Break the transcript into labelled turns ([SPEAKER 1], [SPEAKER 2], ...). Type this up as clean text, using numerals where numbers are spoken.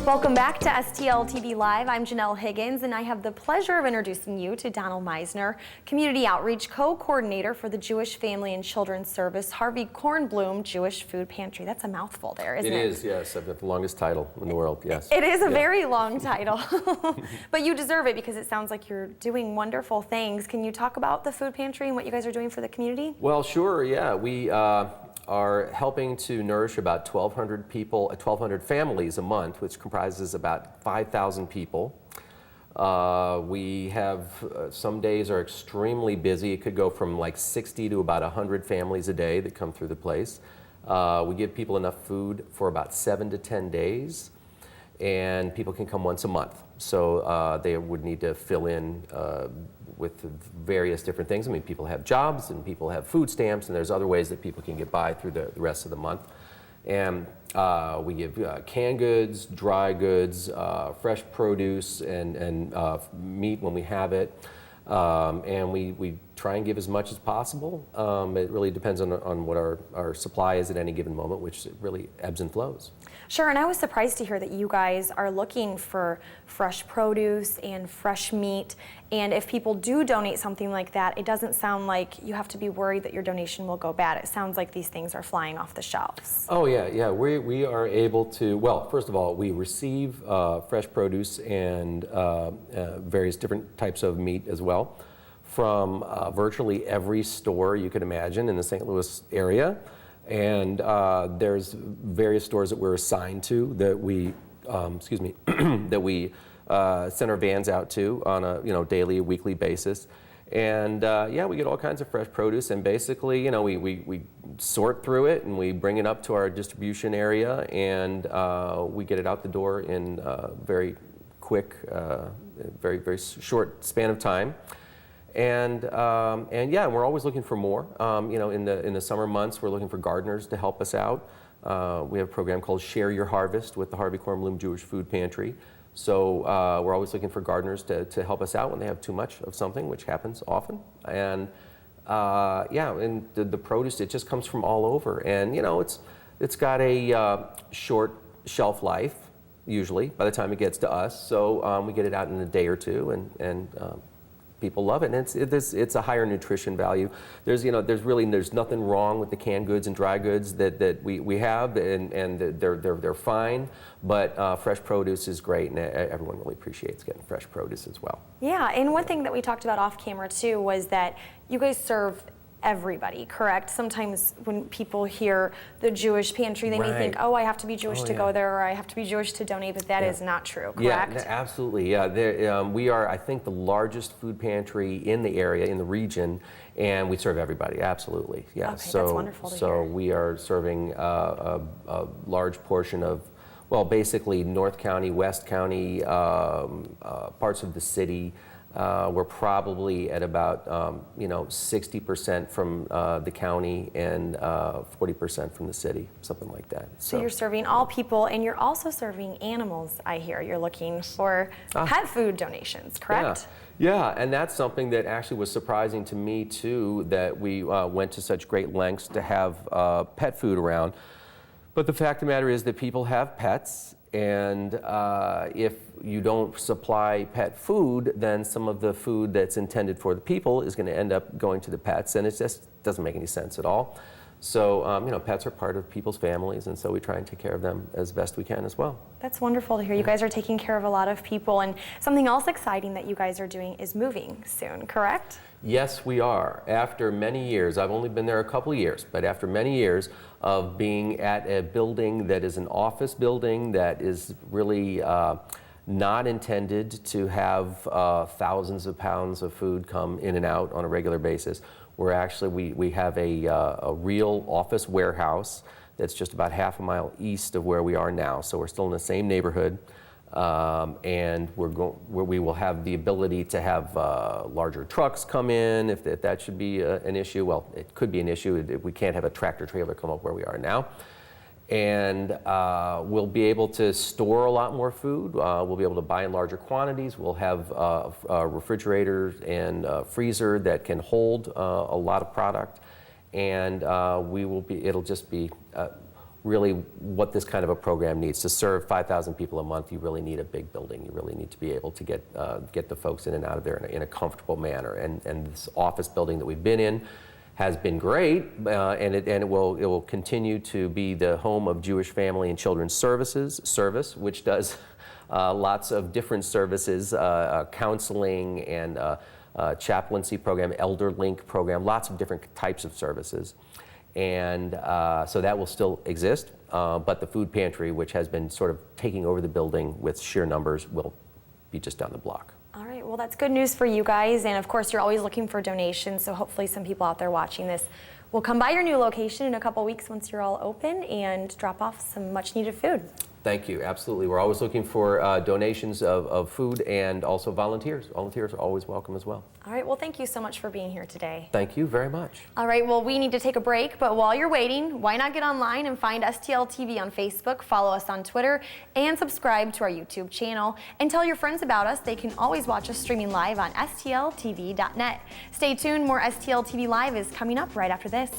[SPEAKER 1] Welcome back to STL TV Live. I'm Janelle Higgins, and I have the pleasure of introducing you to Donald Meissner, Community Outreach Co-Coordinator for the Jewish Family and Children's Service, Harvey Kornblum Jewish Food Pantry. That's a mouthful there, isn't it?
[SPEAKER 2] It is, yes. I've got the longest title in the world, yes.
[SPEAKER 1] It is a very long title, but you deserve it because it sounds like you're doing wonderful things. Can you talk about the food pantry and what you guys are doing for the community?
[SPEAKER 2] Well, sure, yeah. We are helping to nourish about 1,200 people, 1,200 families a month, which comprises about 5,000 people. We have, some days are extremely busy. It could go from like 60 to about 100 families a day that come through the place. We give people enough food for about 7 to 10 days, and people can come once a month. So they would need to fill in with various different things. I mean, people have jobs and people have food stamps, and there's other ways that people can get by through the rest of the month. And we give canned goods, dry goods, fresh produce, and meat when we have it. And we try and give as much as possible. It really depends on what our supply is at any given moment, which really ebbs and flows.
[SPEAKER 1] Sure, and I was surprised to hear that you guys are looking for fresh produce and fresh meat. And if people do donate something like that, it doesn't sound like you have to be worried that your donation will go bad. It sounds like these things are flying off the shelves.
[SPEAKER 2] Oh yeah. We are able to, well, first of all, we receive fresh produce and various different types of meat as well from virtually every store you could imagine in the St. Louis area. And there's various stores that we're assigned to that we, that we send our vans out to on a daily, weekly basis. And yeah, we get all kinds of fresh produce, and basically, we sort through it and we bring it up to our distribution area, and we get it out the door in very quick, very short span of time. And yeah, we're always looking for more. In the summer months, we're looking for gardeners to help us out. We have a program called Share Your Harvest with the Harvey Kornblum Jewish Food Pantry. So we're always looking for gardeners to help us out when they have too much of something, which happens often. And yeah, and the produce, it just comes from all over. And it's got a short shelf life, usually, by the time it gets to us. So we get it out in a day or two, and people love it, and it's a higher nutrition value. There's nothing wrong with the canned goods and dry goods that we have, and they're fine. But fresh produce is great, and everyone really appreciates getting fresh produce as well.
[SPEAKER 1] Yeah, and one thing that we talked about off camera too was that you guys serve everybody, correct? Sometimes when people hear the Jewish pantry, they may think, oh, I have to be Jewish to go there, or I have to be Jewish to donate, but that is not true, correct?
[SPEAKER 2] Yeah, absolutely, yeah. We are, I think, the largest food pantry in the area, in the region, and we serve everybody, absolutely, yeah.
[SPEAKER 1] Okay, that's wonderful to hear.
[SPEAKER 2] So we are serving a large portion of, well, basically North County, West County, parts of the city. We're probably at about 60% from the county and 40% from the city, something like that.
[SPEAKER 1] So you're serving all people, and you're also serving animals, I hear. You're looking for pet food donations, correct?
[SPEAKER 2] Yeah, and that's something that actually was surprising to me too, that we went to such great lengths to have pet food around. But the fact of the matter is that people have pets, and if you don't supply pet food, then some of the food that's intended for the people is going to end up going to the pets, and it just doesn't make any sense at all. So, pets are part of people's families, and so we try and take care of them as best we can as well.
[SPEAKER 1] That's wonderful to hear. You guys are taking care of a lot of people, and something else exciting that you guys are doing is moving soon, correct?
[SPEAKER 2] Yes, we are. After many years, I've only been there a couple of years, but after many years of being at a building that is an office building that is really not intended to have thousands of pounds of food come in and out on a regular basis. We're actually, we have a real office warehouse that's just about half a mile east of where we are now. So we're still in the same neighborhood, and we will have the ability to have larger trucks come in if that should be an issue. Well, it could be an issue. We can't have a tractor trailer come up where we are now. And we'll be able to store a lot more food. We'll be able to buy in larger quantities. We'll have refrigerators and freezer that can hold a lot of product. And it'll just be really what this kind of a program needs. To serve 5,000 people a month, you really need a big building. You really need to be able to get the folks in and out of there in a comfortable manner. And this office building that we've been in has been great, and it will continue to be the home of Jewish Family and Children's Service, which does lots of different services, counseling and chaplaincy program, elder link program, lots of different types of services. And so that will still exist, but the food pantry, which has been sort of taking over the building with sheer numbers, will be just down the block.
[SPEAKER 1] All right, well, that's good news for you guys, and of course you're always looking for donations, so hopefully some people out there watching this will come by your new location in a couple weeks once you're all open and drop off some much needed food.
[SPEAKER 2] Thank you, absolutely. We're always looking for donations of food and also volunteers. Volunteers are always welcome as well.
[SPEAKER 1] All right, well, thank you so much for being here today.
[SPEAKER 2] Thank you very much.
[SPEAKER 1] All right, well, we need to take a break, but while you're waiting, why not get online and find STL TV on Facebook, follow us on Twitter, and subscribe to our YouTube channel. And tell your friends about us. They can always watch us streaming live on STLTV.net. Stay tuned, more STL TV Live is coming up right after this.